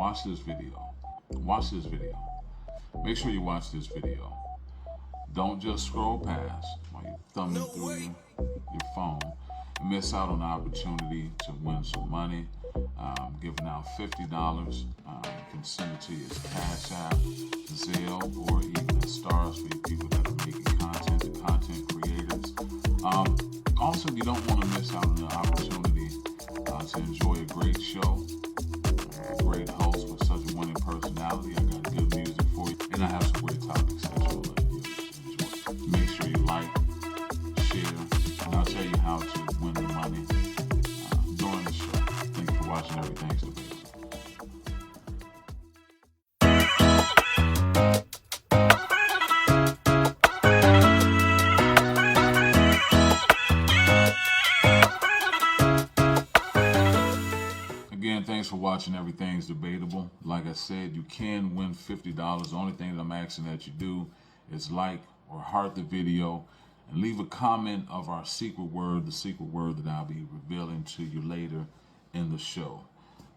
watch this video. Watch this video. Make sure you watch this video. Don't just scroll past while you're thumbing through your phone and miss out on the opportunity to win some money. Giving out $50. You can send it to you as Cash App, Zelle, or even as stars for you people that are making content, the content creators. Also, you don't want to miss out on the opportunity to enjoy a great show, a great host with such a winning personality. I got good music for you, and I have some great topics that you'll enjoy. Make sure you like, share, and I'll tell you how to win the money during the show. Thank you for watching Everything's Debatable. Again, thanks for watching Everything's Debatable. Like I said, you can win $50. The only thing that I'm asking that you do is like or heart the video and leave a comment of our secret word, the secret word that I'll be revealing to you later in the show.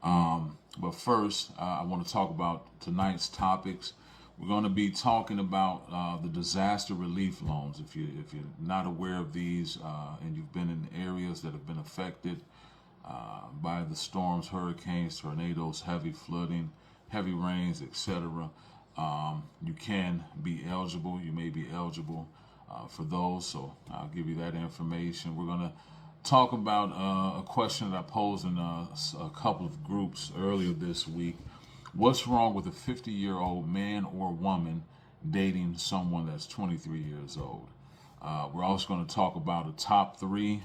But first, I want to talk about tonight's topics. We're going to be talking about the disaster relief loans. If you're not aware of these and you've been in areas that have been affected by the storms, hurricanes, tornadoes, heavy flooding, heavy rains, etc., you can be eligible. You may be eligible for those, so I'll give you that information. We're going to talk about a question that I posed in a couple of groups earlier this week. What's wrong with a 50-year-old man or woman dating someone that's 23 years old? We're also going to talk about a top three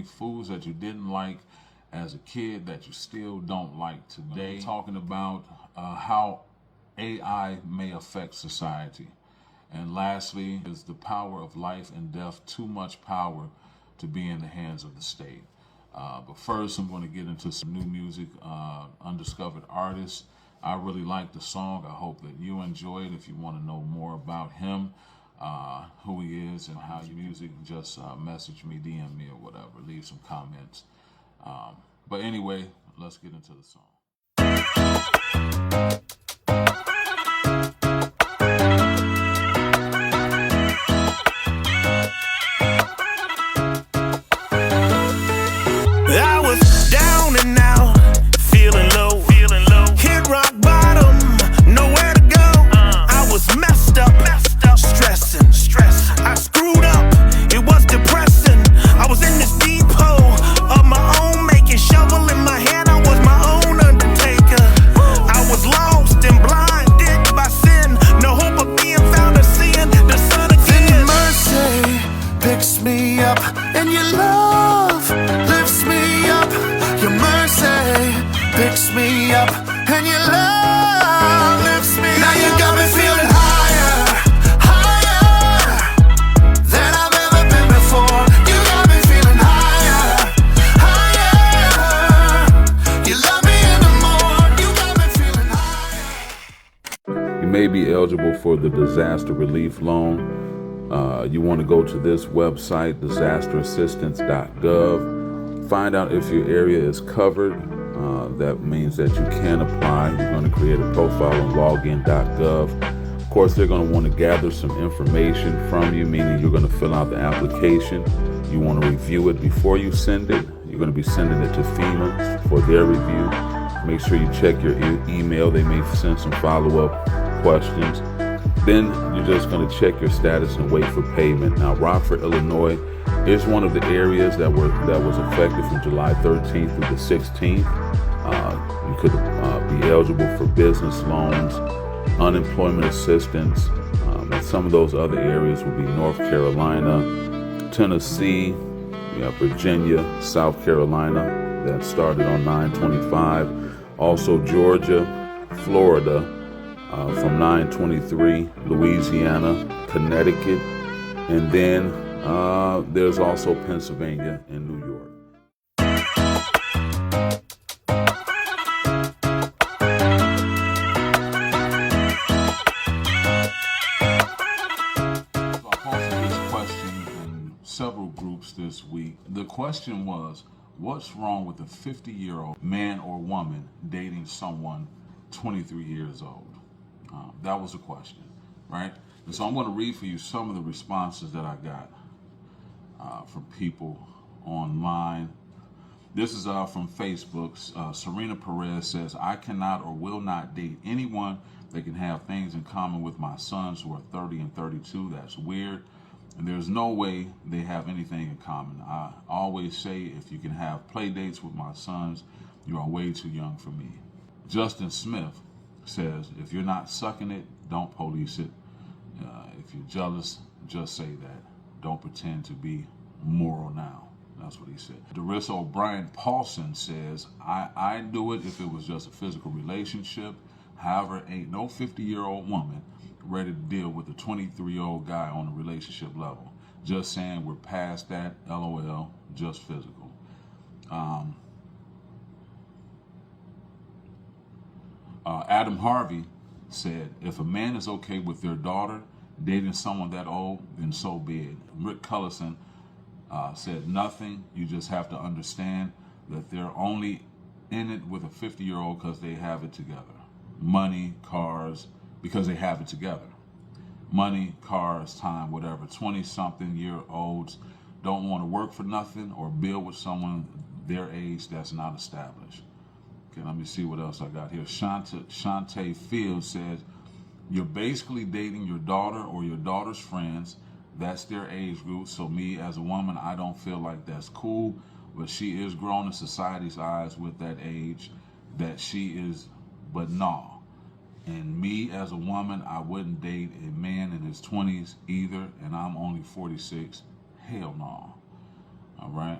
foods that you didn't like as a kid that you still don't like today. We're talking about how AI may affect society. And lastly, is the power of life and death too much power to be in the hands of the state? But first, I'm going to get into some new music, undiscovered artists. I really like the song. I hope that you enjoy it. If you want to know more about him, who he is and how your music, just message me, DM me or whatever. Leave some comments. But anyway, let's get into the song. I was down and out, feeling low, hit rock bottom, nowhere to go. I was messed up, stressing. I screwed up, it was depressing. I was in this deep hole of my own making, shovel in my hand, I was my own undertaker. I was lost and blinded by sin, no hope of being found or seeing the sun again. Then mercy picks me up, and your love lifts me up. Your mercy picks me up, and your love lifts me up. Now you got me feeling higher than I've ever been before. You got me feeling higher. You love me in the more. You got me feeling higher. You may be eligible for the disaster relief loan. You want to go to this website, disasterassistance.gov. Find out if your area is covered. That means that you can apply. You're going to create a profile on login.gov. Of course, they're going to want to gather some information from you, meaning you're going to fill out the application. You want to review it before you send it. You're going to be sending it to FEMA for their review. Make sure you check your email. They may send some follow-up questions. Then you're just going to check your status and wait for payment. Now, Rockford, Illinois is one of the areas that was affected from July 13th through the 16th. You could be eligible for business loans, unemployment assistance, and some of those other areas would be North Carolina, Tennessee, Virginia, South Carolina. That started on 9/25. Also Georgia, Florida. From 9/23, Louisiana, Connecticut, and then there's also Pennsylvania and New York. So I posted this question in several groups this week. The question was, What's wrong with a 50-year-old man or woman dating someone 23 years old? That was the question, right? And so I'm going to read for you some of the responses that I got from people online. This is from Facebook. Serena Perez says, I cannot or will not date anyone that can have things in common with my sons who are 30 and 32. That's weird. And there's no way they have anything in common. I always say, if you can have play dates with my sons, you are way too young for me. Justin Smith says, if you're not sucking it, don't police it. If you're jealous, just say that. Don't pretend to be moral now. That's what he said. Darissa O'Brien Paulson says, I do it if it was just a physical relationship. However, ain't no 50-year-old woman ready to deal with a 23-year-old guy on a relationship level. Just saying we're past that, LOL, just physical. Adam Harvey said, if a man is okay with their daughter dating someone that old, then so be it. Rick Cullison said, nothing. You just have to understand that they're only in it with a 50-year-old because they have it together. Money, cars, because they have it together. Money, cars, time, whatever. 20-something-year-olds don't want to work for nothing or build with someone their age that's not established. Okay, let me see what else I got here. Shantae Fields says, you're basically dating your daughter or your daughter's friends. That's their age group. So me as a woman, I don't feel like that's cool. But she is grown in society's eyes with that age that she is, but no. And me as a woman, I wouldn't date a man in his 20s either, and I'm only 46. Hell no. All right.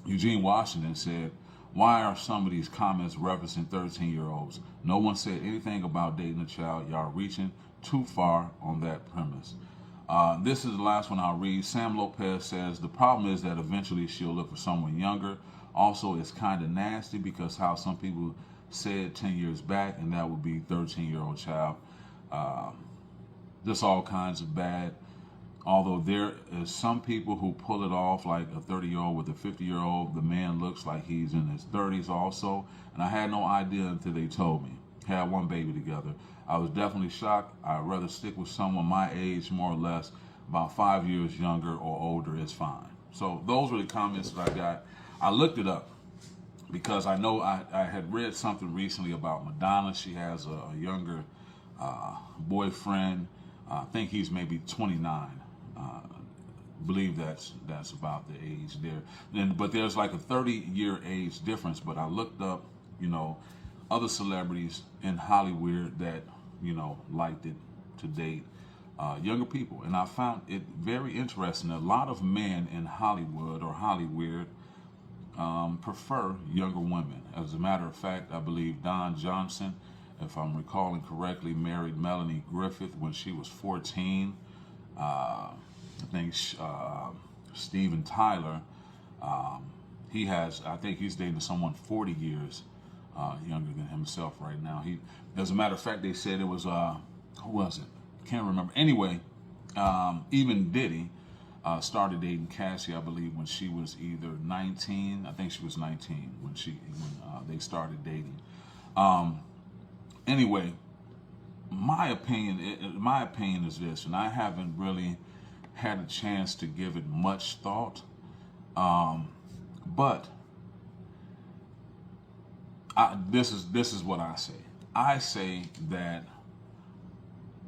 Eugene Washington said, why are some of these comments referencing 13-year-olds? No one said anything about dating a child. Y'all reaching too far on that premise. This is the last one I'll read. Sam Lopez says, the problem is that eventually she'll look for someone younger. Also, it's kind of nasty because how some people said 10 years back, and that would be 13-year-old child. Just all kinds of bad. Although there is some people who pull it off, like a 30-year-old with a 50-year-old. The man looks like he's in his 30s also. And I had no idea until they told me. Had one baby together. I was definitely shocked. I'd rather stick with someone my age, more or less, about 5 years younger or older is fine. So those were the comments that I got. I looked it up because I know I had read something recently about Madonna. She has a younger boyfriend. I think he's maybe 29. Believe that's about the age there. But there's like a 30-year age difference. But I looked up, other celebrities in Hollywood that, liked it to date younger people. And I found it very interesting. A lot of men in Hollywood or Hollywood prefer younger women. As a matter of fact, I believe Don Johnson, if I'm recalling correctly, married Melanie Griffith when she was 14. I think Steven Tyler, I think he's dating someone 40 years younger than himself right now. As a matter of fact, they said it was, who was it? Can't remember. Anyway, even Diddy started dating Cassie, I believe, when she was either 19. I think she was 19 when they started dating. Anyway, my opinion is this, and I haven't really had a chance to give it much thought, but this is what I say. I say that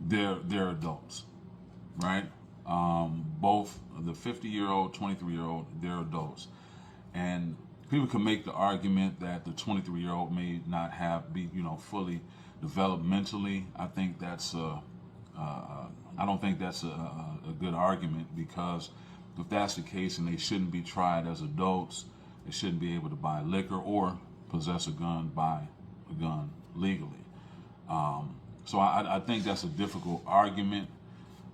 they're adults, right? Both the 50-year-old, 23-year-old, they're adults, and people can make the argument that the 23-year-old may not be fully developed mentally. I think that's I don't think that's a good argument, because if that's the case, and they shouldn't be tried as adults, they shouldn't be able to buy liquor or possess a gun, buy a gun legally. So I think that's a difficult argument,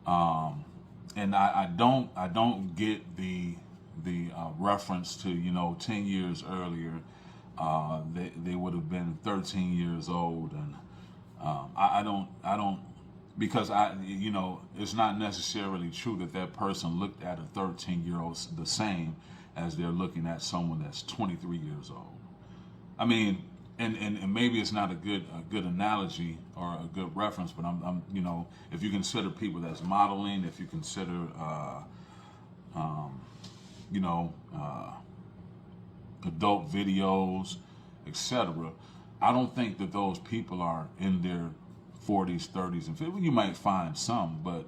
and I don't get the reference to 10 years earlier they would have been 13 years old, and I don't because it's not necessarily true that person looked at a 13-year-old the same as they're looking at someone that's 23 years old. I mean, and maybe it's not a good analogy or a good reference, but I'm you know, if you consider people that's modeling, if you consider you know, adult videos, etc. I don't think that those people are in their 40s, 30s, and 50s. You might find some, but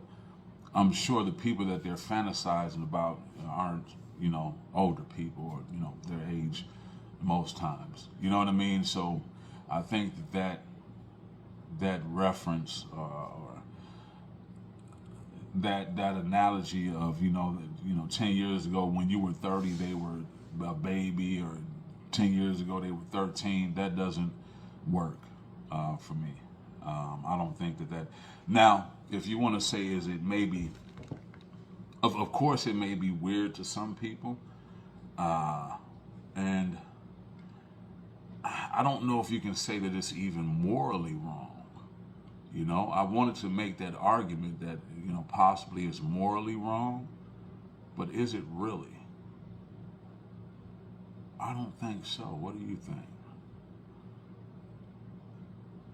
I'm sure the people that they're fantasizing about aren't, you know, older people or, you know, their age most times. You know what I mean? So I think that reference or that analogy of, you know, 10 years ago when you were 30, they were a baby, or 10 years ago they were 13, that doesn't work for me. I don't think that. Now, if you want to say, is it maybe, of course it may be weird to some people, and I don't know if you can say that it's even morally wrong. You know, I wanted to make that argument that, you know, possibly it's morally wrong, but is it really? I don't think so. What do you think?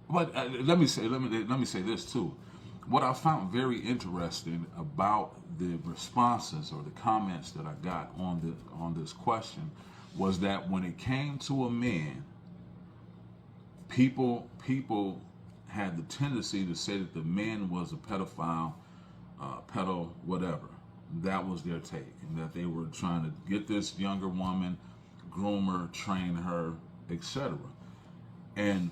But let me say this too. What I found very interesting about the responses or the comments that I got on this question was that when it came to a man, people had the tendency to say that the man was a pedophile, pedo, whatever. That was their take, and that they were trying to get this younger woman, groom her, train her, etc. And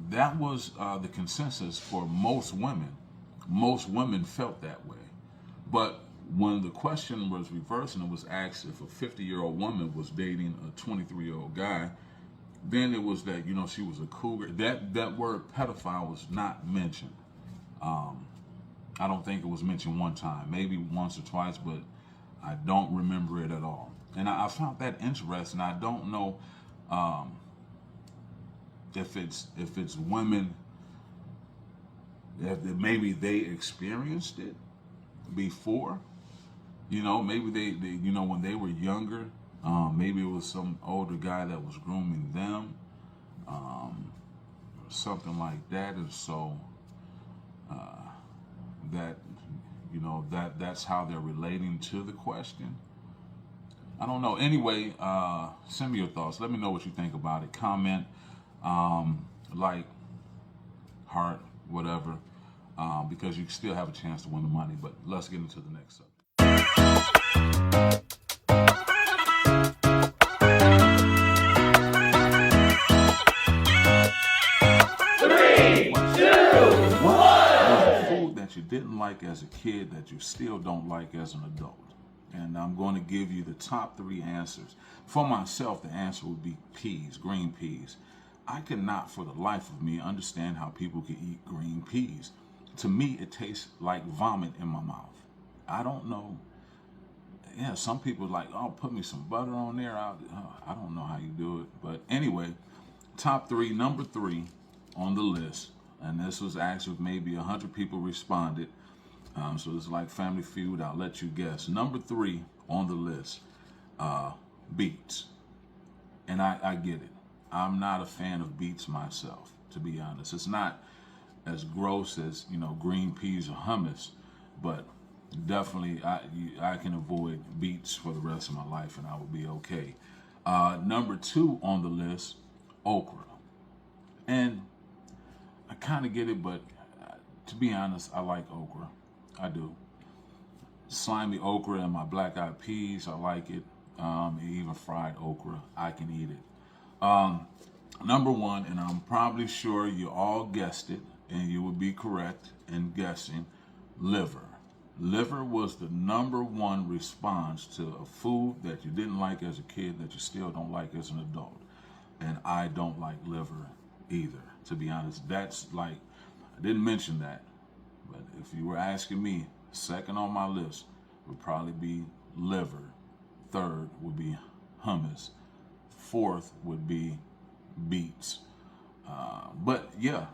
that was the consensus for most women. Most women felt that way. But when the question was reversed and it was asked if a 50-year-old woman was dating a 23-year-old guy, then it was that, you know, she was a cougar. That word pedophile was not mentioned. I don't think it was mentioned one time, maybe once or twice, but I don't remember it at all. And I found that interesting. I don't know if it's women, if maybe they experienced it before. You know, maybe they you know, when they were younger, maybe it was some older guy that was grooming them, or something like that. And so that, you know, that's how they're relating to the question. I don't know. Anyway, send me your thoughts. Let me know what you think about it. Comment, like, heart, whatever, because you still have a chance to win the money. But let's get into the next subject. Food that you didn't like as a kid that you still don't like as an adult. And I'm going to give you the top 3 answers. For myself, the answer would be peas, green peas. I cannot for the life of me understand how people can eat green peas. To me, it tastes like vomit in my mouth. I don't know. Yeah, some people like, oh, put me some butter on there. I don't know how you do it. But anyway, top 3, number 3 on the list. And this was asked if maybe 100 people responded. So it's like Family Feud. I'll let you guess. Number 3 on the list, beets. And I get it. I'm not a fan of beets myself, to be honest. It's not as gross as, you know, green peas or hummus, but definitely I can avoid beets for the rest of my life and I will be okay. Number 2 on the list, okra. And I kind of get it, but to be honest, I like okra. I do. Slimy okra and my black eyed peas, I like it. Even fried okra, I can eat it. Number 1, and I'm probably sure you all guessed it, and you would be correct in guessing, liver. Liver was the number 1 response to a food that you didn't like as a kid that you still don't like as an adult. And I don't like liver either, to be honest. That's like, I didn't mention that, but if you were asking me, second on my list would probably be liver. 3rd would be hummus. 4th would be beets. But yeah,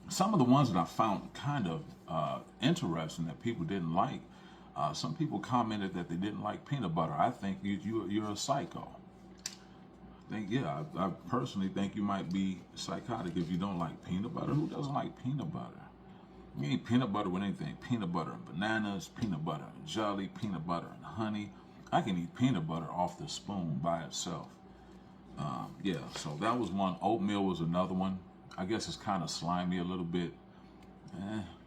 some of the ones that I found kind of interesting that people didn't like, Some people commented that they didn't like peanut butter. I think you're a psycho. I personally think you might be psychotic if you don't like peanut butter. Who doesn't like peanut butter? You eat peanut butter with anything. Peanut butter and bananas, peanut butter and jelly, peanut butter and honey. I can eat peanut butter off the spoon by itself. So that was one. Oatmeal was another one. I guess it's kind of slimy a little bit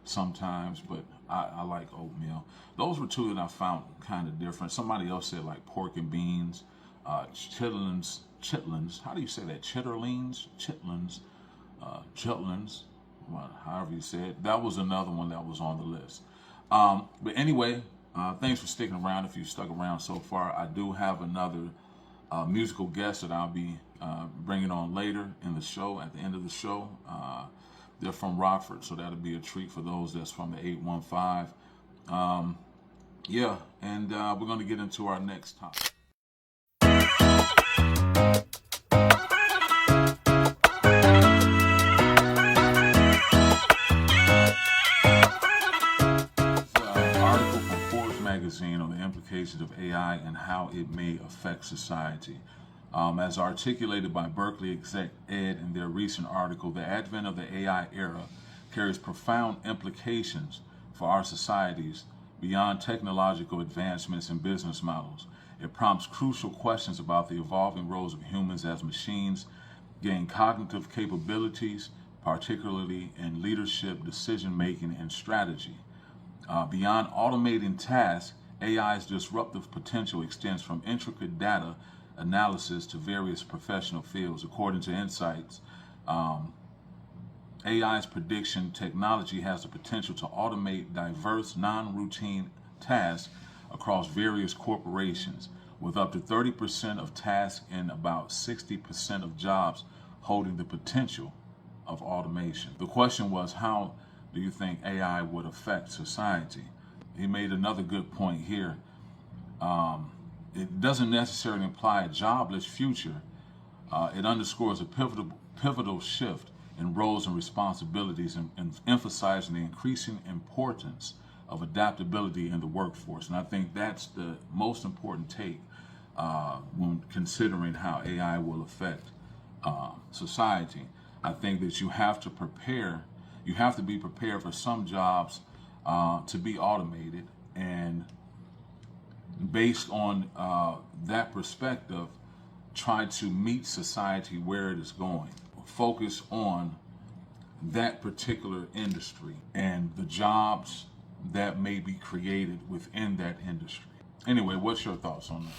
sometimes, but I like oatmeal. Those were two that I found kind of different. Somebody else said like pork and beans, chitlins. How do you say that? Chitlins, well, however you say it. That was another one that was on the list. But anyway, thanks for sticking around. If you stuck around so far, I do have another musical guest that I'll be bringing on later in the show, at the end of the show. They're from Rockford, so that'll be a treat for those that's from the 815. We're going to get into our next topic. Article from Forbes magazine on the implications of AI and how it may affect society. As articulated by Berkeley Exec Ed in their recent article, the advent of the AI era carries profound implications for our societies beyond technological advancements and business models. It prompts crucial questions about the evolving roles of humans as machines gain cognitive capabilities, particularly in leadership, decision-making, and strategy. Beyond automating tasks, AI's disruptive potential extends from intricate data analysis to various professional fields. According to Insights, AI's prediction technology has the potential to automate diverse, non-routine tasks across various corporations, with up to 30% of tasks and about 60% of jobs holding the potential of automation. The question was, how do you think AI would affect society? He made another good point here. It doesn't necessarily imply a jobless future. It underscores a pivotal shift in roles and responsibilities and emphasizing the increasing importance of adaptability in the workforce. And I think that's the most important take when considering how AI will affect society. I think that you have to be prepared for some jobs to be automated, and based on that perspective, try to meet society where it is going. Focus on that particular industry and the jobs that may be created within that industry. Anyway, what's your thoughts on that?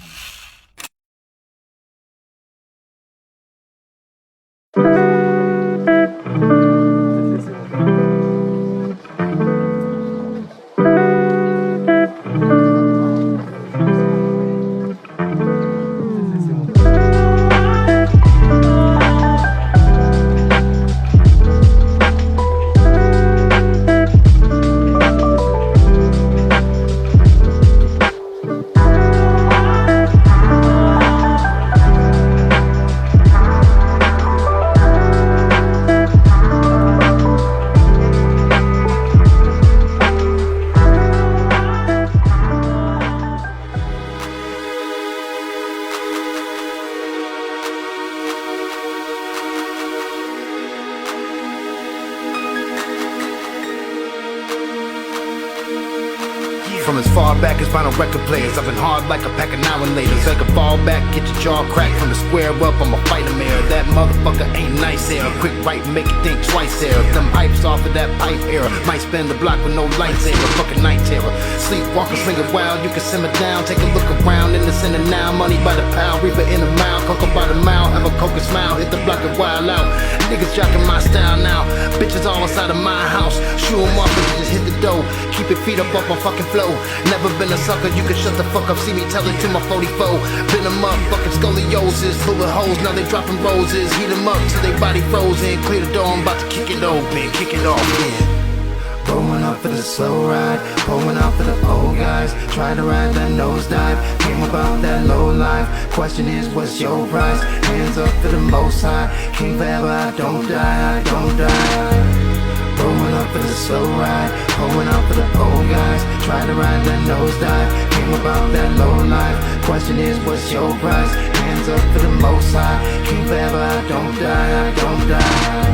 From as far back as vinyl record players, I've been hard like a pack of now-and-laters. Like a fall back, get your jaw cracked from the square up, I'm a fighter mirror. That motherfucker ain't nice here. A quick right, make you think twice here. Them hypes off of that pipe era. Might spend the block with no lights here. Fucking night terror. Sleepwalker, sling it wild, you can simmer down. Take a look around in the center now. Money by the pound, reaper in a mile. Cocoa by the mile, have a coca smile. Hit the block and wild out. Niggas jocking my style now. Bitches all inside of my house. Shoot 'em off and just hit the dough. Keep your feet up on fucking flow. Never been a sucker, you can shut the fuck up. See me tell it to my 44. Been 'em up, fucking scoliosis. Full of hoes, now they dropping roses. Heat 'em up till they body frozen. Clear the door, I'm about to kick it open. Kick it off, yeah. Rolling up for the slow ride, pulling out for the old guys. Try to ride that nosedive, came about that low life. Question is, what's your price? Hands up for the most high. King forever, I don't die, I don't die. Rolling up for the slow ride, pulling out for the old guys. Try to ride that nosedive, came about that low life. Question is, what's your price? Hands up for the most high. King forever, I don't die, I don't die.